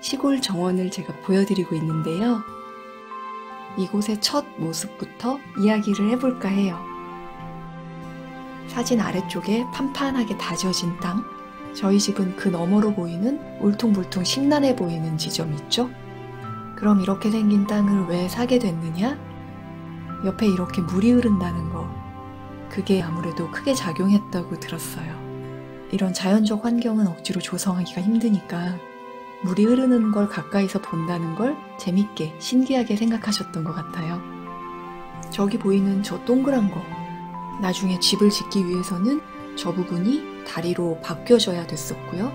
시골 정원을 제가 보여드리고 있는데요. 이곳의 첫 모습부터 이야기를 해볼까 해요. 사진 아래쪽에 판판하게 다져진 땅, 저희 집은 그 너머로 보이는 울퉁불퉁 심란해 보이는 지점이 있죠? 그럼 이렇게 생긴 땅을 왜 사게 됐느냐? 옆에 이렇게 물이 흐른다는 거, 그게 아무래도 크게 작용했다고 들었어요. 이런 자연적 환경은 억지로 조성하기가 힘드니까 물이 흐르는 걸 가까이서 본다는 걸 재밌게, 신기하게 생각하셨던 것 같아요. 저기 보이는 저 동그란 거, 나중에 집을 짓기 위해서는 저 부분이 다리로 바뀌어져야 됐었고요.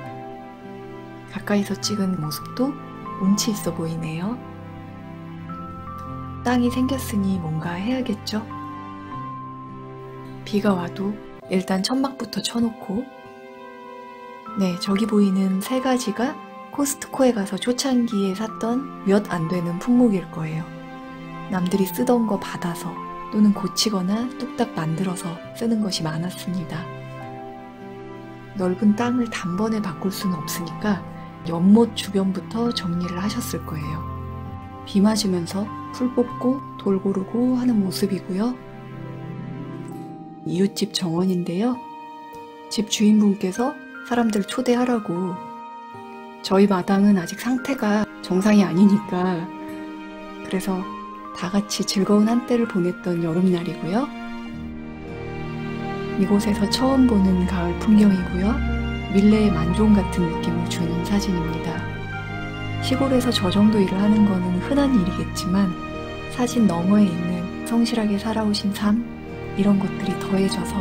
가까이서 찍은 모습도 운치 있어 보이네요. 땅이 생겼으니 뭔가 해야겠죠? 비가 와도 일단 천막부터 쳐놓고, 네, 저기 보이는 세 가지가 코스트코에 가서 초창기에 샀던 몇 안 되는 품목일 거예요. 남들이 쓰던 거 받아서 또는 고치거나 뚝딱 만들어서 쓰는 것이 많았습니다. 넓은 땅을 단번에 바꿀 수는 없으니까 연못 주변부터 정리를 하셨을 거예요. 비 맞으면서 풀 뽑고 돌 고르고 하는 모습이고요. 이웃집 정원인데요. 집 주인분께서 사람들 초대하라고, 저희 마당은 아직 상태가 정상이 아니니까, 그래서 다 같이 즐거운 한때를 보냈던 여름날이고요. 이곳에서 처음 보는 가을 풍경이고요. 밀레의 만종 같은 느낌을 주는 사진입니다. 시골에서 저 정도 일을 하는 거는 흔한 일이겠지만 사진 너머에 있는 성실하게 살아오신 삶, 이런 것들이 더해져서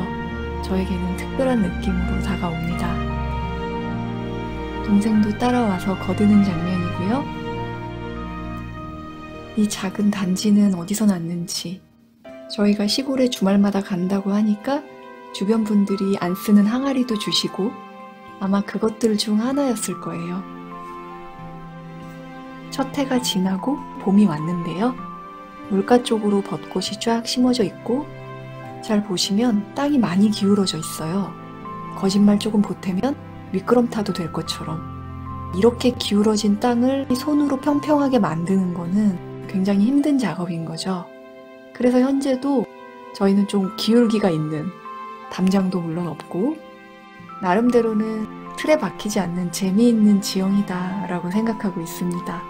저에게는 특별한 느낌으로 다가옵니다. 동생도 따라와서 거드는 장면이고요. 이 작은 단지는 어디서 났는지, 저희가 시골에 주말마다 간다고 하니까 주변 분들이 안 쓰는 항아리도 주시고 아마 그것들 중 하나였을 거예요. 첫 해가 지나고 봄이 왔는데요. 물가 쪽으로 벚꽃이 쫙 심어져 있고, 잘 보시면 땅이 많이 기울어져 있어요. 거짓말 조금 보태면 미끄럼 타도 될 것처럼. 이렇게 기울어진 땅을 손으로 평평하게 만드는 거는 굉장히 힘든 작업인 거죠. 그래서 현재도 저희는 좀 기울기가 있는, 담장도 물론 없고 나름대로는 틀에 박히지 않는 재미있는 지형이다 라고 생각하고 있습니다.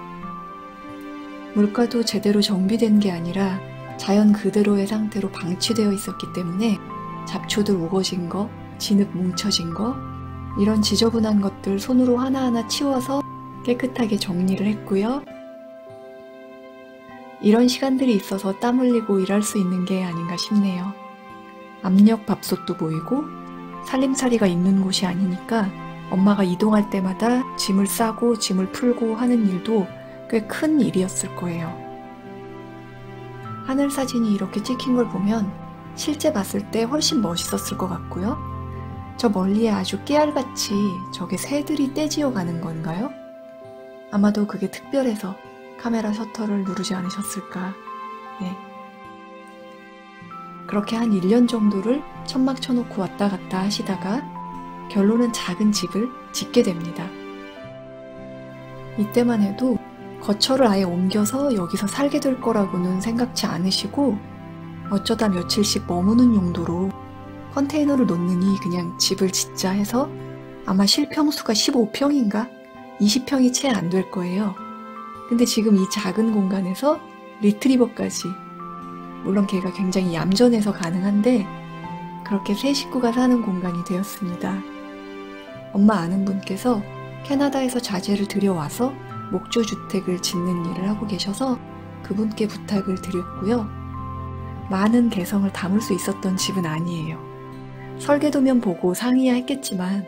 물가도 제대로 정비된 게 아니라 자연 그대로의 상태로 방치되어 있었기 때문에 잡초들 우거진 거, 진흙 뭉쳐진 거, 이런 지저분한 것들 손으로 하나하나 치워서 깨끗하게 정리를 했고요. 이런 시간들이 있어서 땀 흘리고 일할 수 있는 게 아닌가 싶네요. 압력 밥솥도 보이고 살림살이가 있는 곳이 아니니까 엄마가 이동할 때마다 짐을 싸고 짐을 풀고 하는 일도 꽤 큰 일이었을 거예요. 하늘 사진이 이렇게 찍힌 걸 보면 실제 봤을 때 훨씬 멋있었을 것 같고요. 저 멀리에 아주 깨알같이 저게 새들이 떼지어 가는 건가요? 아마도 그게 특별해서 카메라 셔터를 누르지 않으셨을까. 네. 그렇게 한 1년 정도를 천막 쳐놓고 왔다 갔다 하시다가 결론은 작은 집을 짓게 됩니다. 이때만 해도 거처를 아예 옮겨서 여기서 살게 될 거라고는 생각지 않으시고 어쩌다 며칠씩 머무는 용도로 컨테이너를 놓느니 그냥 집을 짓자 해서 아마 실평수가 15평인가? 20평이 채 안 될 거예요. 근데 지금 이 작은 공간에서 리트리버까지, 물론 걔가 굉장히 얌전해서 가능한데 그렇게 세 식구가 사는 공간이 되었습니다. 엄마 아는 분께서 캐나다에서 자재를 들여와서 목조주택을 짓는 일을 하고 계셔서 그분께 부탁을 드렸고요. 많은 개성을 담을 수 있었던 집은 아니에요. 설계도면 보고 상의야 했겠지만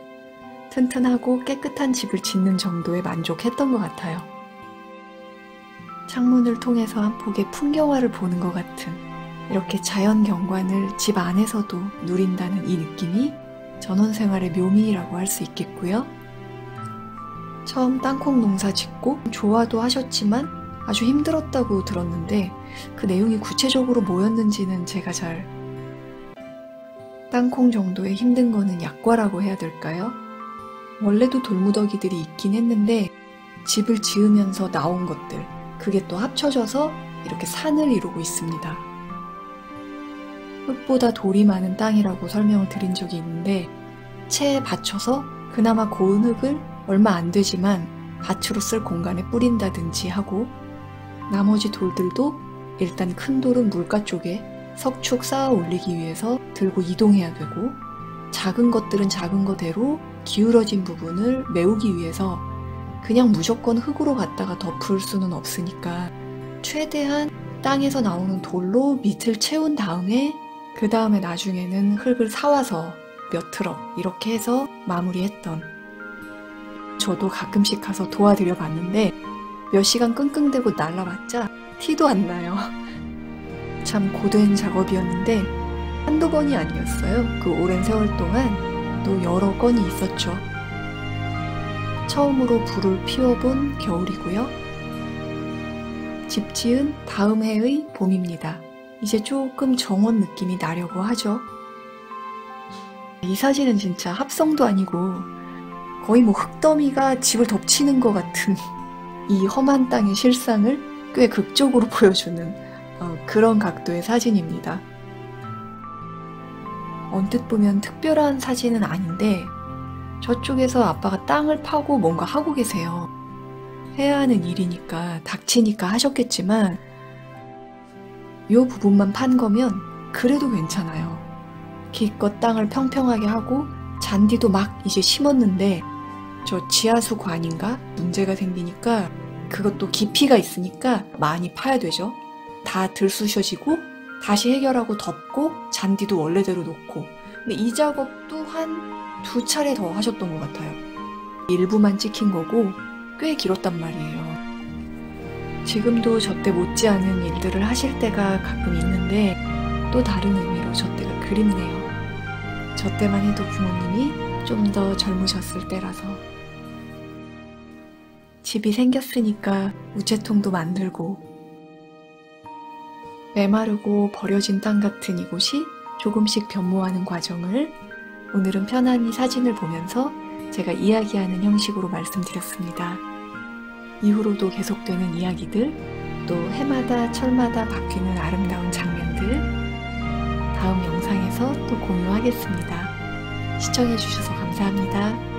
튼튼하고 깨끗한 집을 짓는 정도에 만족했던 것 같아요. 창문을 통해서 한 폭의 풍경화를 보는 것 같은, 이렇게 자연 경관을 집 안에서도 누린다는 이 느낌이 전원생활의 묘미라고 할 수 있겠고요. 처음 땅콩 농사 짓고 조화도 하셨지만 아주 힘들었다고 들었는데 그 내용이 구체적으로 뭐였는지는 제가 잘... 땅콩 정도의 힘든 거는 약과라고 해야 될까요? 원래도 돌무더기들이 있긴 했는데 집을 지으면서 나온 것들, 그게 또 합쳐져서 이렇게 산을 이루고 있습니다. 흙보다 돌이 많은 땅이라고 설명을 드린 적이 있는데, 채에 받쳐서 그나마 고운 흙을 얼마 안 되지만 밭으로 쓸 공간에 뿌린다든지 하고, 나머지 돌들도 일단 큰 돌은 물가 쪽에 석축 쌓아 올리기 위해서 들고 이동해야 되고, 작은 것들은 작은 거대로 기울어진 부분을 메우기 위해서 그냥 무조건 흙으로 갖다가 덮을 수는 없으니까 최대한 땅에서 나오는 돌로 밑을 채운 다음에 그 다음에 나중에는 흙을 사와서 몇 트럭 이렇게 해서 마무리했던, 저도 가끔씩 가서 도와드려 봤는데 몇 시간 끙끙대고 날라봤자 티도 안 나요. 참 고된 작업이었는데 한두 번이 아니었어요. 그 오랜 세월 동안 또 여러 건이 있었죠. 처음으로 불을 피워본 겨울이고요. 집 지은 다음 해의 봄입니다. 이제 조금 정원 느낌이 나려고 하죠. 이 사진은 진짜 합성도 아니고 거의 뭐 흙더미가 집을 덮치는 것 같은 이 험한 땅의 실상을 꽤 극적으로 보여주는 그런 각도의 사진입니다. 언뜻 보면 특별한 사진은 아닌데 저쪽에서 아빠가 땅을 파고 뭔가 하고 계세요. 해야 하는 일이니까 닥치니까 하셨겠지만 이 부분만 판 거면 그래도 괜찮아요. 기껏 땅을 평평하게 하고 잔디도 막 이제 심었는데 저 지하수 관인가 문제가 생기니까 그것도 깊이가 있으니까 많이 파야 되죠. 다 들쑤셔지고 다시 해결하고 덮고 잔디도 원래대로 놓고. 근데 이 작업도 한 2차례 더 하셨던 것 같아요. 일부만 찍힌 거고 꽤 길었단 말이에요. 지금도 저 때 못지않은 일들을 하실 때가 가끔 있는데 또 다른 의미로 저 때가 그립네요. 저 때만 해도 부모님이 좀 더 젊으셨을 때라서. 집이 생겼으니까 우체통도 만들고, 메마르고 버려진 땅 같은 이곳이 조금씩 변모하는 과정을 오늘은 편안히 사진을 보면서 제가 이야기하는 형식으로 말씀드렸습니다. 이후로도 계속되는 이야기들, 또 해마다 철마다 바뀌는 아름다운 장면들, 다음 영상에서 또 공유하겠습니다. 시청해주셔서 감사합니다.